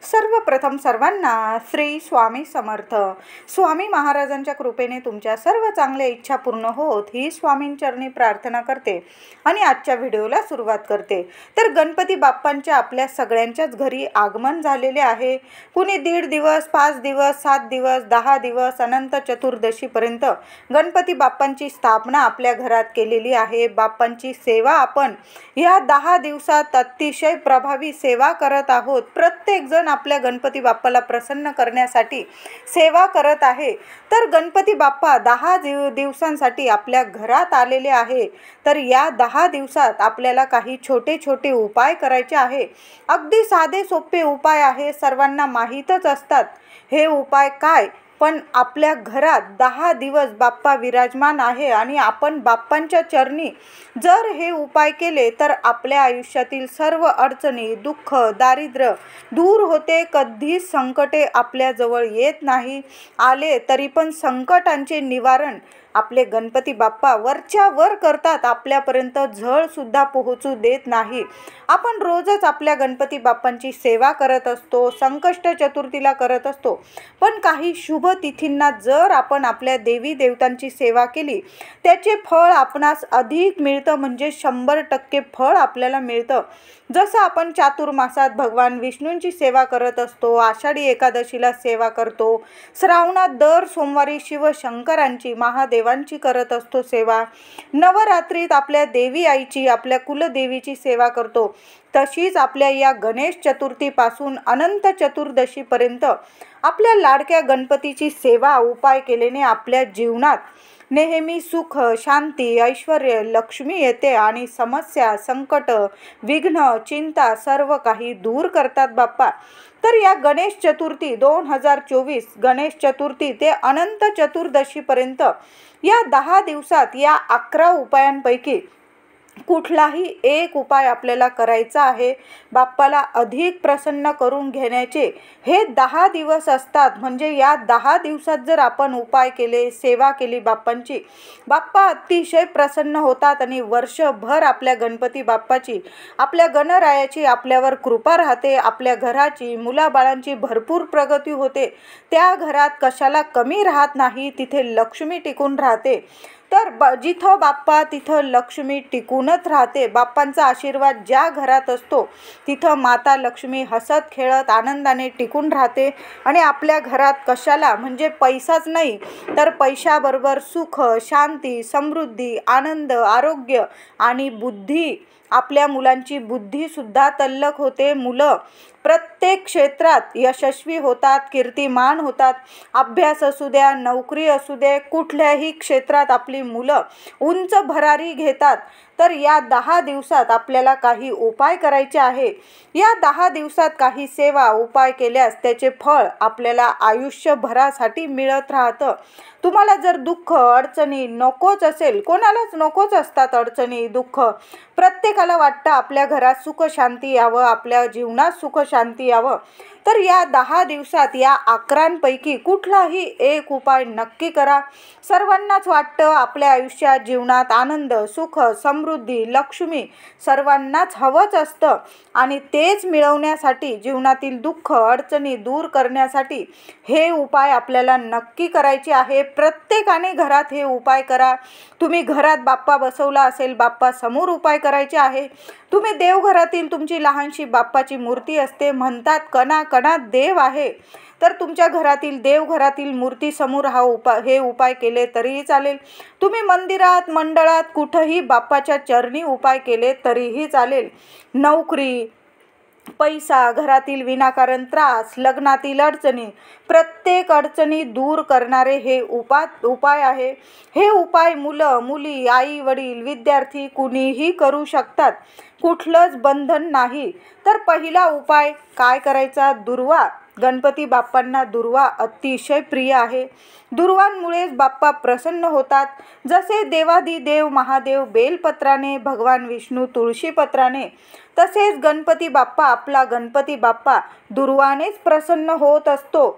सर्वप्रथम सर्वांना श्री स्वामी समर्थ. स्वामी महाराजांच्या कृपेने तुमच्या सर्व चांगल्या इच्छा पूर्ण होत ही स्वामींचरणी प्रार्थना करते आणि आजच्या व्हिडिओला सुरुवात करते. तर गणपती बाप्पांच्या आपल्या सगळ्यांच्याच घरी आगमन झालेले आहे. कुणी 1.5 दिवस, 5 दिवस, 7 दिवस, 10 दिवस, अनंत चतुर्दशीपर्यंत गणपती बाप्पांची स्थापना आपल्या घरात केलेली आहे. बाप्पांची सेवा आपण या 10 दिवसात अतिशय प्रभावी सेवा करत आहोत. प्रत्येक जण आपल्या गणपती बाप्पाला प्रसन्न करण्यासाठी सेवा करत आहे. तर गणपती बाप्पा 10 दिवसांसाठी आपल्या घरात आलेले आहे. तर या 10 दिवसात आपल्याला काही छोटे छोटे उपाय करायचे आहे. अगदी साधे सोपे उपाय आहे, सर्वांना माहीतच असतात हे उपाय काय. पण आपल्या घरात 10 दिवस बाप्पा विराजमान आहे आणि आपण बाप्पांच्या चरणी जर हे उपाय केले तर आपल्या आयुष्यातील सर्व अडचणी, दुःख, दारिद्र्य दूर होते. कधीच संकटे आपल्याजवळ येत नाही. आले तरी पण संकटांचे निवारण आपले गणपती बाप्पा वरच्या वर करतात. आपल्यापर्यंत झळसुद्धा पोहोचू देत नाही. आपण रोजच आपल्या गणपती बाप्पांची सेवा करत असतो, संकष्ट चतुर्थीला करत असतो. पण काही शुभ तिथींना जर आपण आपल्या देवी देवतांची सेवा केली त्याचे फळ आपणास अधिक मिळतं, म्हणजे 100% फळ आपल्याला मिळतं. जसं आपण चातुर्मासात भगवान विष्णूंची सेवा करत असतो, आषाढी एकादशीला सेवा करतो, श्रावणात दर सोमवारी शिवशंकरांची, महादेवांची करत असतो सेवा, नवरात्रीत आपल्या देवी आईची, आपल्या कुलदेवीची सेवा करतो. तशीच आपल्या या गणेश चतुर्थीपासून अनंत चतुर्दशीपर्यंत आपल्या लाडक्या गणपतीची सेवा उपाय केल्याने आपल्या जीवनात नेहमी सुख, शांती, ऐश्वर्य, लक्ष्मी येते आणि समस्या, संकट, विघ्न, चिंता सर्व काही दूर करतात बाप्पा. तर या गणेश चतुर्थी 2024 गणेश चतुर्थी ते अनंत चतुर्दशीपर्यंत या 10 दिवसात या 11 उपायांपैकी कुठलाही एक उपाय आपल्याला करायचा आहे. बाप्पाला अधिक प्रसन्न करून घेण्याचे हे 10 दिवस असतात. म्हणजे या 10 दिवसात जर आपण उपाय केले, सेवा केली बाप्पांची, बाप्पा अतिशय प्रसन्न होतात आणि वर्षभर आपल्या गणपती बाप्पाची, आपल्या गणरायाची आपल्यावर कृपा राहते. आपल्या घराची, मुलाबाळांची भरपूर प्रगती होते. त्या घरात कशाला कमी राहत नाही, तिथे लक्ष्मी टिकून राहते. तर जिथं बाप्पा तिथं लक्ष्मी टिकूनच राहते. बाप्पांचा आशीर्वाद ज्या घरात असतो तिथं माता लक्ष्मी हसत खेळत आनंदाने टिकून राहते. आणि आपल्या घरात कशाला, म्हणजे पैसाच नाही तर पैशाबरोबर सुख, शांती, समृद्धी, आनंद, आरोग्य आणि बुद्धी, आपल्या मुलांची बुद्धीसुद्धा तल्लख होते. मुलं प्रत्येक क्षेत्रात यशस्वी होतात, कीर्तिमान होतात. अभ्यास असू द्या, नोकरी असू दे, कुठल्याही क्षेत्रात आपली मुलं उंच भरारी घेतात. तर या 10 दिवसात आपल्याला काही उपाय करायचे आहे. या 10 दिवसात काही सेवा उपाय केल्यास त्याचे फळ आपल्याला आयुष्यभरासाठी मिळत राहतं. तुम्हाला जर दुःख, अडचणी नकोच असेल, कोणालाच नकोच असतात अडचणी, दुःख, प्रत्येकाला वाटतं आपल्या घरात सुख शांती यावं, आपल्या जीवनात सुख शांती यावं. तर या 10 दिवसात या 11 कुठलाही एक उपाय नक्की करा. सर्वांनाच वाटतं आपल्या आयुष्यात, जीवनात आनंद, सुख, समृद्धी, लक्ष्मी सर्वांनाच हवंच असतं आणि तेच मिळवण्यासाठी, जीवनातील दुःख, अडचणी दूर करण्यासाठी हे उपाय आपल्याला नक्की करायचे आहे. प्रत्येकाने घरात हे उपाय करा. तुम्ही घरात बाप्पा बसवला असेल, बाप्पा समोर उपाय करायचे आहे. तुम्ही देवघरातील तुमची लहानशी बाप्पाची मूर्ती असते, म्हणतात कणाकणात देव आहे, तर तुमच्या घरातील देवघरातील मूर्तीसमोर हे उपाय केले तरीही चालेल. तुम्ही मंदिरात, मंडळात कुठंही बाप्पाच्या चरणी उपाय केले तरीही चालेल. नोकरी, पैसा, घरातील विनाकारण त्रास, लग्नातील अडचणी, प्रत्येक अडचणी दूर करणारे हे उपाय आहे. हे उपाय मुलं, मुली, आई वडील, विद्यार्थी कुणीही करू शकतात. कुठलंच बंधन नाही. तर पहिला उपाय काय करायचा? दुर्वा. गणपती बाप्पांना दुर्वा अतिशय प्रिय आहे. दुर्वांमुळेच बाप्पा प्रसन्न होतात. जसे देवादिदेव महादेव बेलपत्राने, भगवान विष्णू तुळशीपत्राने, तसेच गणपती बाप्पा, आपला गणपती बाप्पा दुर्वानेच प्रसन्न होत असतो.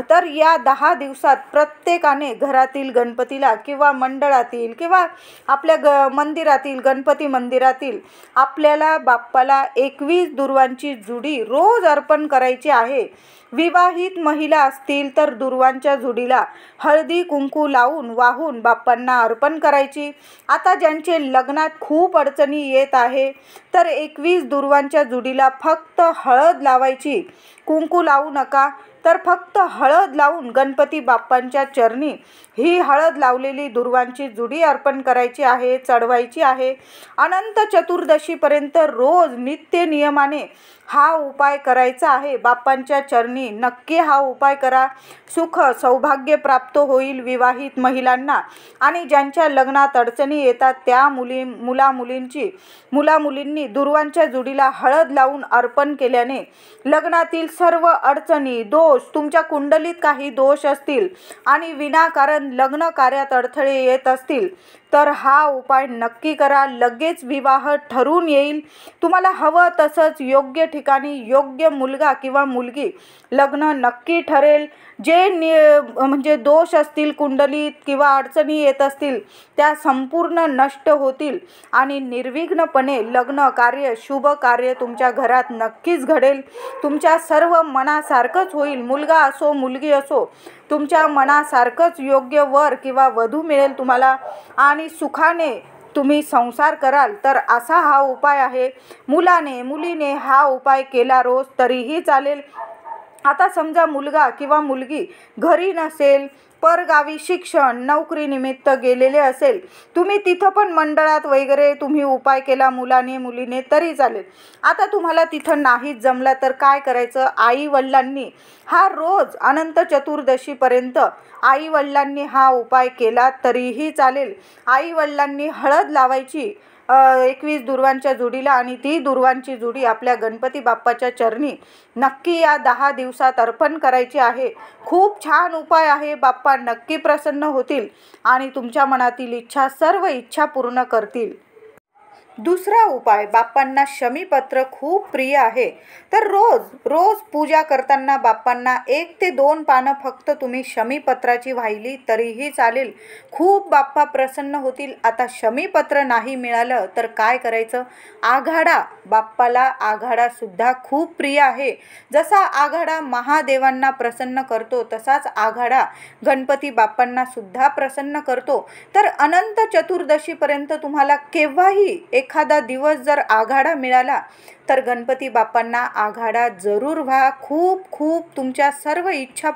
तर या 10 दिवसात प्रत्येकाने घरातील गणपतीला किंवा मंडळातील किंवा आपल्या मंदिरातील, गणपती मंदिरातील आपल्या आपल्याला बाप्पाला 21 दुर्वांची जुडी रोज अर्पण करायची आहे. विवाहित महिला असतील तर दुर्वांच्या जुडीला हळदी कुंकू लावून वाहून बाप्पांना अर्पण करायची. आता ज्यांचे लग्नात खूप अडचणी येत आहे तर 21 दुर्वांच्या जुडीला फक्त हळद लावायची, कुंकू लावू नका. तर फक्त हळद लावून गणपती बाप्पांच्या चरणी ही हळद लावलेली दुर्वांची जुडी अर्पण करायची आहे, चढवायची आहे. अनंत चतुर्दशीपर्यंत रोज नित्य नियमाने हा उपाय करायचा आहे. बाप्पांच्या चरणी नक्की हा उपाय करा. सुख सौभाग्य प्राप्त होईल विवाहित महिलांना. आणि ज्यांच्या लग्नात अडचणी येतात त्या मुलींनी दुर्वांच्या जुडीला हळद लावून अर्पण केल्याने लग्नातील सर्व अडचणी, दोष, तुमच्या कुंडलीत काही दोष असतील आणि विनाकारण लग्न कार्यात अडथळे येत असतील तर हा उपाय नक्की करा. लगेच विवाह ठरून येईल. तुम्हाला हवं तसंच योग्य ठिकाणी योग्य मुलगा किंवा मुलगी लग्न नक्की ठरेल. जे दोष असतील कुंडलीत किंवा अडचणी येत असतील त्या संपूर्ण नष्ट होतील आणि निर्विघ्नपणे लग्न कार्य, शुभ कार्य तुमच्या घरात नक्कीच घडेल. तुमच्या सर्व मनासारखंच होईल. मुलगा असो मुलगी असो, तुमच्या मनासारखंच योग्य वर किंवा वधू मिळेल तुम्हाला आणि सुखाने तुम्ही संसार कराल. तर असा हा उपाय आहे. मुलीने हा उपाय केला रोज तरीही चालेल. आता समजा मुलगा किंवा मुलगी घरी नसेल, परगावी शिक्षण नोकरीनिमित्त गेलेले असेल, तुम्ही तिथं पण मंडळात वगैरे तुम्ही उपाय केला मुलीने तरी चालेल. आता तुम्हाला तिथं नाहीच जमला तर काय करायचं? आई वडिलांनी हा रोज अनंत चतुर्दशीपर्यंत आई वडिलांनी हा उपाय केला तरीही चालेल. आई वडिलांनी हळद लावायची 21 दुर्वांच्या जुडीला आणि ती दुर्वांची जुडी आपल्या गणपती बाप्पाच्या चरणी नक्की या 10 दिवसात अर्पण करायची आहे. खूप छान उपाय आहे. बाप्पा नक्की प्रसन्न होतील आणि तुमच्या मनातील इच्छा, सर्व इच्छा पूर्ण करतील. दुसरा उपाय, बाप्पांना शमीपत्र खूप प्रिय आहे. तर रोज पूजा करताना बाप्पांना 1 ते 2 पानं फक्त तुम्ही शमीपत्राची वाहिली तरीही चालेल. खूप बाप्पा प्रसन्न होतील. आता शमीपत्र नाही मिळालं तर काय करायचं? आघाडा. बाप्पाला आघाडा सुद्धा खूप प्रिय आहे. जसा आघाडा महादेवांना प्रसन्न करतो तसाच आघाडा गणपती बाप्पांना सुद्धा प्रसन्न करतो. तर अनंत चतुर्दशीपर्यंत तुम्हाला केव्हाही एखादा दिवस जर आघाडा मिळाला तर गणपती बाप्पांना आघाडा जरूर व्हा. खूप तुमच्या सर्व इच्छा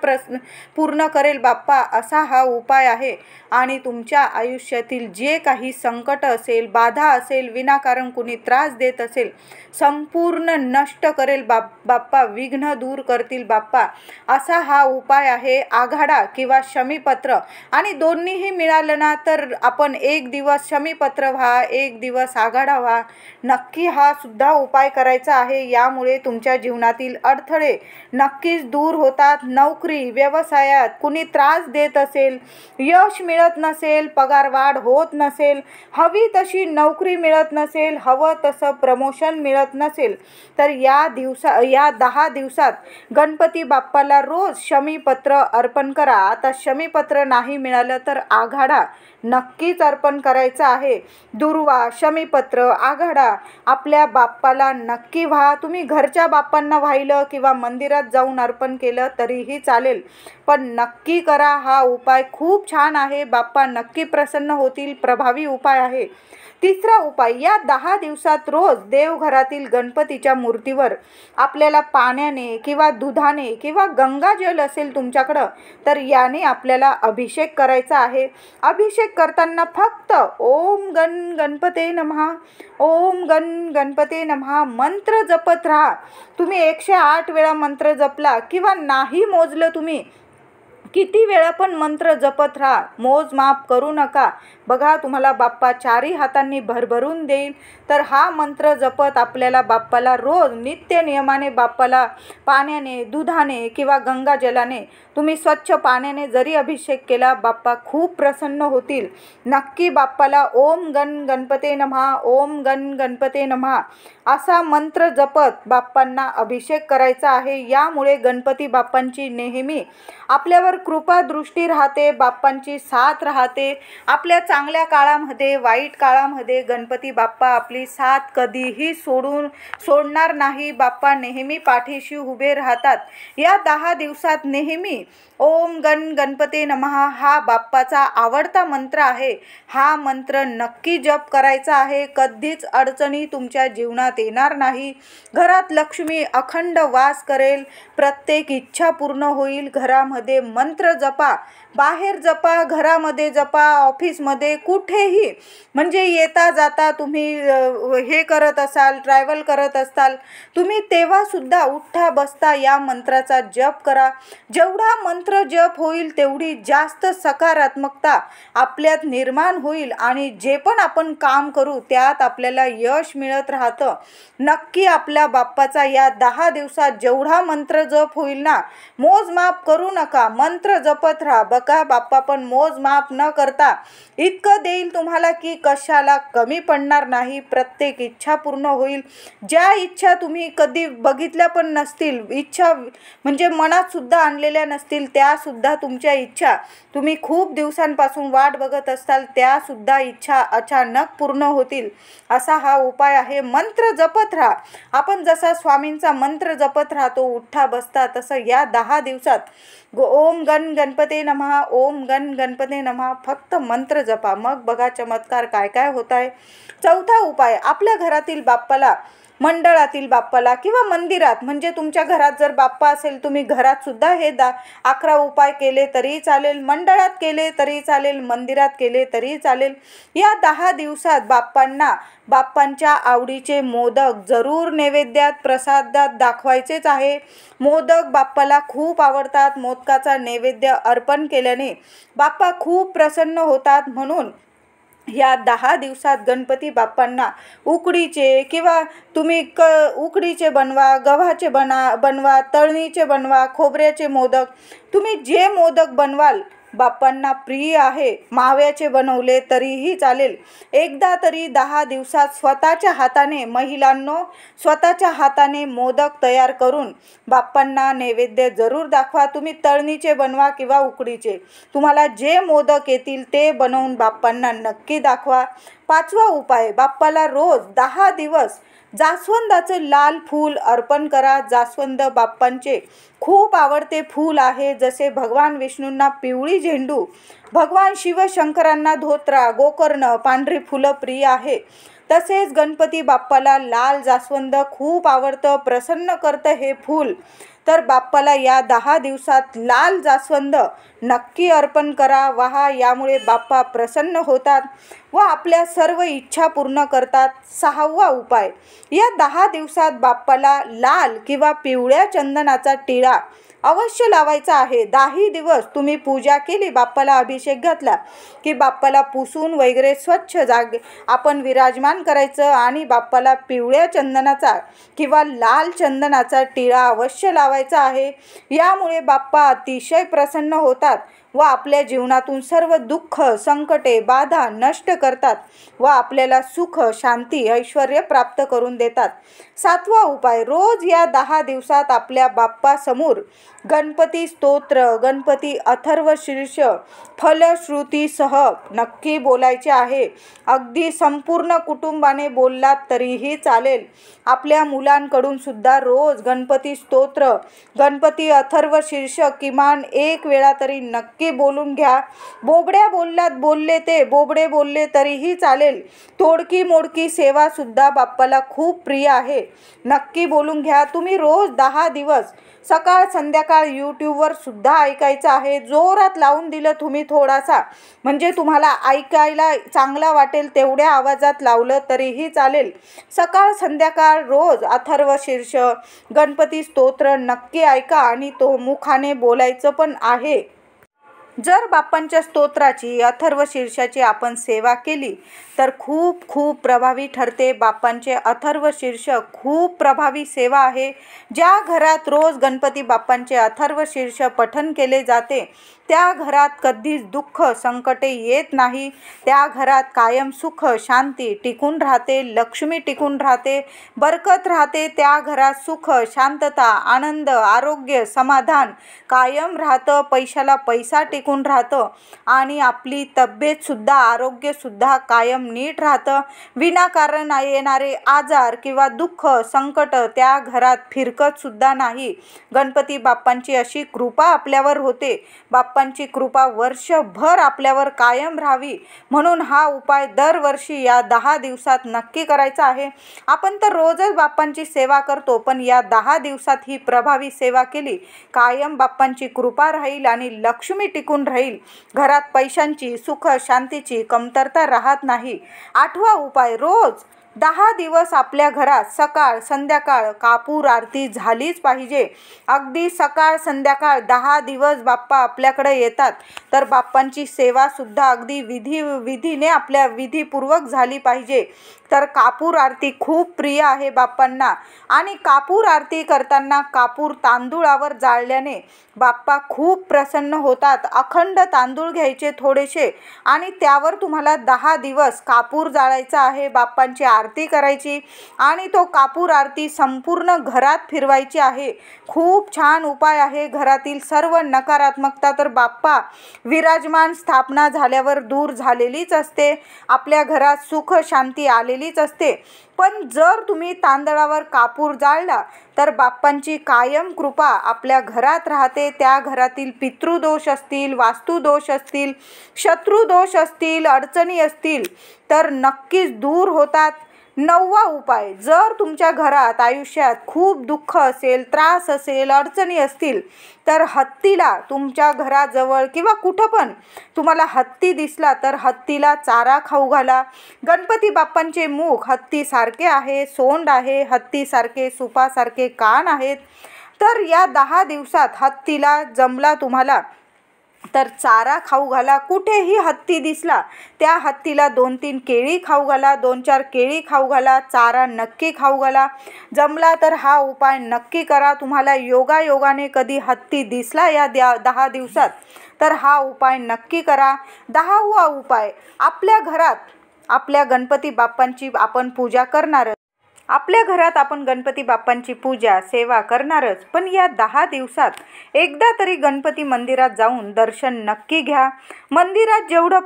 पूर्ण करेल बाप्पा. असा हा उपाय आहे आणि तुमच्या आयुष्यातील जे काही संकट असेल, बाधा असेल, विनाकारण कुणी त्रास देत असेल, संपूर्ण नष्ट करेल बाप्पा. विघ्न दूर करतील बाप्पा. असा हा उपाय आहे. आघाडा किंवा शमीपत्र आणि दोन्हीही मिळालं ना तर आपण 1 दिवस शमीपत्र व्हा, 1 दिवस आघाडा व्हा. नक्की हा सुद्धा उपाय करायचा आहे. यामुळे तुमच्या जीवनातील अडथळे नक्कीच दूर होतात. नोकरी, व्यवसायात कुणी त्रास देत असेल, यश मिळत नसेल, पगारवाढ होत नसेल, हवी तशी नोकरी मिळत नसेल, हवं तसं प्रमोशन मिळत नसेल तर या 10 दिवसात गणपती बाप्पाला रोज शमीपत्र अर्पण करा. आता शमीपत्र नाही मिळालं तर आघाडा नक्कीच अर्पण करायचा आहे. दुर्वा, शमीपत्र, आघाडा आपल्या बाप्पाला नक्की व्हा. तुम्ही घरच्या बाप्पांना वाहिलं किंवा मंदिरात जाऊन अर्पण केलं तरीही चालेल, पण नक्की करा. हा उपाय खूप छान आहे. बाप्पा नक्की प्रसन्न होतील. प्रभावी उपाय आहे. तिसरा उपाय, या 10 दिवसात रोज देवघरातील गणपतीच्या मूर्तीवर आपल्याला पाण्याने किंवा दुधाने किंवा गंगाजल असेल तुमच्याकडं तर याने आपल्याला अभिषेक करायचा आहे. अभिषेक करताना फक्त ओम गणपते नमः, ओम गणपते नमः मंत्र जपत राहा. तुम्ही 108 वेळा मंत्र जपला किंवा नाही मोजलं तुम्ही किती वेळा पण मंत्र जपत राहा. मोजमाप करू नका. बघा तुम्हाला बाप्पा 4ही हातांनी भरभरून देईल. तर हा मंत्र जपत आपल्याला बाप्पाला रोज नित्य नियमाने बाप्पाला पाण्याने, दुधाने किंवा गंगाजलाने, तुम्ही स्वच्छ पाण्याने जरी अभिषेक केला बाप्पा खूप प्रसन्न होतील. नक्की बाप्पाला ओम गणपते नमः, ओम गणपते नमः असा मंत्र जपत बाप्पांना अभिषेक करायचा आहे. यामुळे गणपती बाप्पांची नेहमी आपल्यावर कृपा दृष्टी राहते, बाप्पांची साथ राहते. आपल्या चांगल्या काळामध्ये, वाईट काळामध्ये गणपती बाप्पा आपली साथ कधीही सोडणार नाही. बाप्पा नेहमी पाठीशी उभे राहतात. या 10 दिवसात नेहमी ओम गणपते नमः हा बाप्पाचा आवडता मंत्र आहे. हा मंत्र नक्की जप करायचा आहे. कधीच अडचणी तुमच्या जीवनात येणार नाही. घरात लक्ष्मी अखंड वास करेल. प्रत्येक इच्छा पूर्ण होईल. घरामध्ये मंत्र जपा, बाहेर जपा, घरामध्ये जपा, ऑफिसमध्ये, कुठेही, म्हणजे येता जाता तुम्ही हे करत असाल, ट्रॅव्हल करत असाल तुम्ही, तेव्हा सुद्धा उठता बसता या मंत्राचा जप करा. जेवढा मंत्र जप होईल तेवढी जास्त सकारात्मकता आपल्यात निर्माण होईल आणि जे पण आपण काम करू त्यात आपल्याला यश मिळत राहतं. नक्की आपल्या बाप्पाचा या 10 दिवसात जेवढा मंत्र जप होईल ना, मोजमाप करू नका, मंत्र जपत राहा. बघा बाप्पा पण मोजमाप न करता इतकं देईल तुम्हाला की कशाला कमी पडणार नाही. प्रत्येक इच्छा पूर्ण होईल. ज्या इच्छा तुम्ही कधी बघितल्या पण नसतील, इच्छा म्हणजे मनात सुद्धा आणलेल्या नसतील, त्या सुद्धा तुमच्या इच्छा तुम्ही खूप दिवसांपासून वाट बघत असताल, त्या सुद्धा इच्छा अचानक पूर्ण होतील. असा हा उपाय आहे. मंत्र जपत राहा. आपण जसा स्वामींचा मंत्र जपत राहतो उठता बसता, तसं या 10 दिवसात ओम गणपते नमः, ओम गणपते नमः फक्त मंत्र जपा. मग बघा चमत्कार काय काय होत आहे. चौथा उपाय, आपल्या घरातील बाप्पाला, मंडळातील बाप्पाला किंवा मंदिरात, म्हणजे तुमच्या घरात जर बाप्पा असेल तुम्ही घरात सुद्धा हे 11 उपाय केले तरी चालेल, मंडळात केले तरी चालेल, मंदिरात केले तरी चालेल. या 10 दिवसात बाप्पांच्या आवडीचे मोदक जरूर नैवेद्यात प्रसादात दाखवायचेच आहे. मोदक बाप्पाला खूप आवडतात. मोदकाचा नैवेद्य अर्पण केल्याने बाप्पा खूप प्रसन्न होतात. म्हणून या 10 दिवसात गणपती बाप्पांना उकडीचे किंवा तुम्ही उकडीचे बनवा, गव्हाचे बनवा, तळणीचे बनवा, खोबऱ्याचे मोदक, तुम्ही जे मोदक बनवाल बाप्पांना प्रिय आहे. माव्याचे बनवले तरीही चालेल. एकदा तरी 10 दिवसात स्वतःच्या हाताने, महिलांनो स्वतःच्या हाताने मोदक तयार करून बाप्पांना नैवेद्य जरूर दाखवा. तुम्ही तळणीचे बनवा किंवा उकडीचे, तुम्हाला जे मोदक येतील ते बनवून बाप्पांना नक्की दाखवा. 5वा उपाय, बाप्पाला रोज 10 दिवस जास्वंदाचे लाल फूल अर्पण करा. जास्वंद बाप्पांचे खूप आवडते फूल आहे. जसे भगवान विष्णूंना पिवळी झेंडू, भगवान शिवशंकरांना धोत्रा, गोकर्ण, पांढरी फुलं प्रिय आहे, तसेच गणपती बाप्पाला लाल जास्वंद खूप आवडतं, प्रसन्न करतं हे फूल. तर बाप्पाला या 10 दिवसात लाल जास्वंद नक्की अर्पण करा. वाहा, यामुळे बाप्पा प्रसन्न होतात व आपल्या सर्व इच्छा पूर्ण करतात. 6वा उपाय, या 10 दिवसात बाप्पाला लाल किंवा पिवळ्या चंदनाचा टिळा अवश्य लावायचा आहे. 10 दिवस तुम्ही पूजा केली, बाप्पाला अभिषेक घातला की बाप्पाला पुसून वगैरे स्वच्छ जागे आपण विराजमान करायचं आणि बाप्पाला पिवळ्या चंदनाचा किंवा लाल चंदनाचा टिळा अवश्य लावायचा आहे. यामुळे बाप्पा अतिशय प्रसन्न होतात व आपल्या जीवनातून सर्व दुःख, संकटे, बाधा नष्ट करतात व आपल्याला सुख, शांती, ऐश्वर्य प्राप्त करून देतात. 7वा उपाय, रोज या 10 दिवसात आपल्या बाप्पासमोर गणपती स्तोत्र, गणपती अथर्वशीर्ष फलश्रुतीसह नक्की बोलायचे आहे. अगदी संपूर्ण कुटुंबाने बोललात तरीही चालेल. आपल्या मुलांकडून सुद्धा रोज गणपती स्तोत्र, गणपती अथर्वशीर्ष किमान 1 वेळा तरी नक्की बोलून घ्या. बोबड्या बोलले ते बोबडे बोलले तरीही चालेल. तोडकी मोडकी सेवा सुद्धा बाप्पाला खूप प्रिय आहे. नक्की बोलून घ्या. तुम्ही रोज 10 दिवस सकाळ संध्याकाळ यूट्यूबवर सुद्धा ऐकायचं आहे. जोरात लावून दिलं तुम्ही थोडासा, म्हणजे तुम्हाला ऐकायला चांगला वाटेल तेवढ्या आवाजात लावलं तरीही चालेल. सकाळ संध्याकाळ रोज अथर्वशीर्ष गणपती स्तोत्र नक्की ऐका आणि तो मुखाने बोलायचं पण आहे. जर बाप्पांच्या स्तोत्राची अथर्व शीर्षाची आपण सेवा केली तर खूप खूप प्रभावी ठरते। बाप्पांचे अथर्व शीर्ष खूप प्रभावी सेवा आहे। ज्या घरात रोज गणपती बाप्पांचे अथर्व शीर्ष पठण केले जाते त्या घरात कधीच दुःख संकटे येत नाही। त्या घरात कायम सुख शांती टिकून राहते, लक्ष्मी टिकून राहते, बरकत राहते। त्या घरात सुख शांतता आनंद आरोग्य समाधान कायम राहतं, पैशाला पैसा टिकून राहतं आणि आपली तब्येतसुद्धा आरोग्यसुद्धा कायम नीट राहतं। विनाकारण येणारे आजार किंवा दुःख संकट त्या घरात फिरकतसुद्धा नाही। गणपती बाप्पांची अशी कृपा आपल्यावर होते। बाप्पांची कृपा वर्षभर आपल्यावर कायम राहावी म्हणून हा उपाय दरवर्षी या 10 दिवसात नक्की करायचा आहे। आपण तर रोजच बाप्पांची सेवा करतो, पण या 10 दिवसात ही प्रभावी सेवा केली कायम बाप्पांची कृपा राहील आणि लक्ष्मी टिकून राहील। घरात पैशांची सुख शांतीची कमतरता राहत नाही। 8वा उपाय, रोज 10 दिवस आपल्या घरात सकाळ संध्याकाळ कापूर आरती झालीच पाहिजे। अगदी सकाळ संध्याकाळ 10 दिवस बाप्पा आपल्याकडे येतात तर बाप्पांची सेवा सुद्धा अगदी विधीने आपल्या विधीपूर्वक झाली पाहिजे। तर कापूर आरती खूप प्रिय आहे बाप्पांना आणि कापूर आरती करताना कापूर तांदूळावर जाळल्याने बाप्पा खूप प्रसन्न होतात। अखंड तांदूळ घ्यायचे थोडेसे आणि त्यावर तुम्हाला 10 दिवस कापूर जाळायचा आहे, बाप्पांची आरती करायची आणि तो कापूर आरती संपूर्ण घरात फिरवायची आहे। खूप छान उपाय आहे। घरातील सर्व नकारात्मकता तर बाप्पा विराजमान स्थापना झाल्यावर दूर झालेलीच असते, आपल्या घरात सुख शांती आलेलीच असते। पण जर तुम्ही तांदळावर कापूर जाळला तर बाप्पांची कायम कृपा आपल्या घरात राहते। त्या घरातील पितृदोष असतील, वास्तुदोष असतील, शत्रुदोष असतील, अडचणी असतील तर नक्कीच दूर होतात। 9वा उपाय, जर तुमच्या घरात आयुष्यात खूप दुःख असेल, त्रास असेल, अडचणी असतील तर हत्तीला तुमच्या घराजवळ किंवा कुठं पण तुम्हाला हत्ती दिसला तर हत्तीला चारा खाऊ घाला। गणपती बाप्पांचे मुख हत्तीसारखे आहे, सोंड आहे, हत्तीसारखे सुपासारखे कान आहेत। तर या 10 दिवसात हत्तीला जमला तुम्हाला तर चारा खाऊ घाला। कुठेही हत्ती दिसला त्या हत्तीला 2-3 केळी खाऊ घाला, 2-4 केळी खाऊ घाला, चारा नक्की खाऊ घाला। जमला तर हा उपाय नक्की करा। तुम्हाला योगायोगाने कधी हत्ती दिसला या 10 दिवसात तर हा उपाय नक्की करा। 10वा उपाय, आपल्या घरात आपल्या गणपती बाप्पांची आपण पूजा करणार, आपल्या घरात आपण गणपती बाप्पांची पूजा सेवा करणारच, पण या 10 दिवसात एकदा तरी गणपती मंदिरात जाऊन दर्शन नक्की घ्या। मंदिरात जेवढं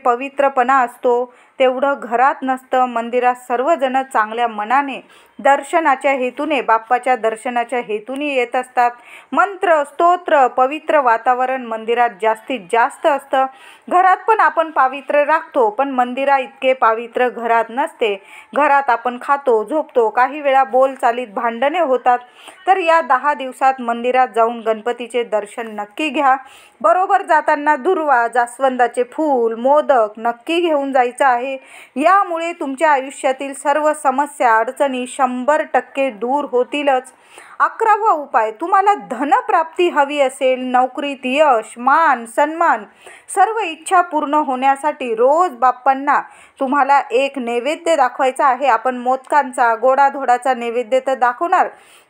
पवित्रपणा असतो तेवढं घरात नसतं। मंदिरात सर्वजण चांगल्या मनाने दर्शनाच्या हेतूने बाप्पाच्या दर्शनाच्या हेतूने येत असतात। मंत्र स्तोत्र पवित्र वातावरण मंदिरात जास्तीत जास्त असतं। घरात पण आपण पावित्र्य राखतो, पण मंदिरा इतके पावित्र्य घरात नसते। घरात आपण खातो झोपतो, काही वेळा बोलचालीत भांडणे होतात। तर या 10 दिवसात मंदिरात जाऊन गणपतीचे दर्शन नक्की घ्या। बरोबर जाताना दुर्वा जास्वंदाचे फूल मोदक नक्की घेऊन जायचं आहे। यामुळे तुमच्या आयुष्यातील सर्व समस्या अडचणी 100% दूर होतीलच। 11वा उपाय, तुम्हाला धनप्राप्ती हवी असेल, नोकरीत यश मान सन्मान सर्व इच्छा पूर्ण होण्यासाठी रोज बाप्पांना तुम्हाला एक नैवेद्य दाखवायचा आहे। आपण मोदकांचा गोडाधोडाचा नैवेद्य तर दाखवणार,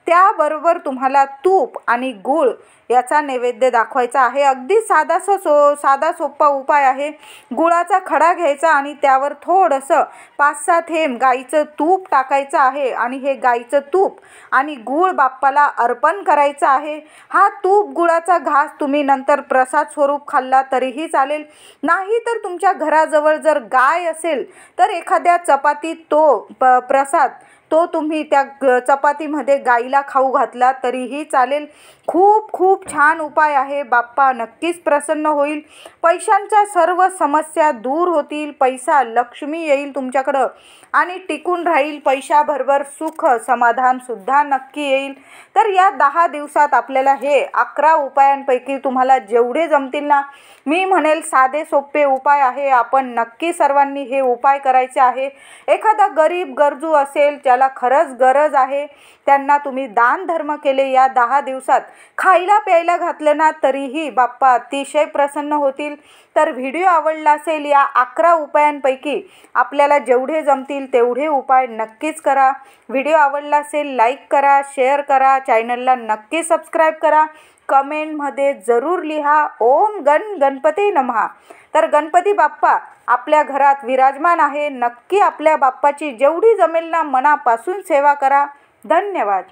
त्याबरोबर तुम्हाला तूप आणि गूळ याचा नैवेद्य दाखवायचा आहे। अगदी साधा सोपा उपाय आहे। गुळाचा खडा घ्यायचा आणि त्यावर थोडंसं 5-6 थेंब गाईचं तूप टाकायचं आहे आणि हे गाईचं तूप आणि गूळ बाप्पाला अर्पण करायचं आहे। हा तूप गुळाचा घास तुम्ही नंतर प्रसाद स्वरूप खाल्ला तरीही चालेल, नाही तर तुमच्या घराजवळ जर गाय असेल तर एखाद्या चपातीत तो प्रसाद तो तुम्ही त्या चपातीमध्ये गाईला खाऊ घातला तरीही चालेल। खूप छान उपाय आहे। बाप्पा नक्कीच प्रसन्न होईल, पैशांच्या सर्व समस्या दूर होतील, पैसा लक्ष्मी येईल तुमच्याकडं आणि टिकून राहील। पैशाबरोबर सुख समाधान सुद्धा नक्की येईल। तर या 10 दिवसात आपल्याला हे 11 उपायांपैकी तुम्हाला जेवढे जमतील ना, मी म्हणेल साधे सोपे उपाय आहे, आपण नक्की सर्वांनी हे उपाय करायचे आहे। एखादा गरीब गरजू असेल ज्याला ज्याला खरंच गरज आहे त्यांना तुम्ही दान धर्म केले, या 10 दिवसात खायला प्यायला घातलं ना तरीही बाप्पा अतिशय प्रसन्न होतील. तर व्हिडिओ आवडला असेल, या 11 उपायांपैकी आपल्याला जेवढे जमतील तेवढे उपाय नक्कीच करा. व्हिडिओ आवडला असेल लाईक करा, शेअर करा, चॅनलला नक्की सबस्क्राईब करा. कमेंटमध्ये जरूर लिहा ओम गणपती नमः. तर गणपती बाप्पा आपल्या घरात विराजमान आहे. नक्की आपल्या बाप्पाची जेवढी जमेल ना मनापासून सेवा करा. धन्यवाद.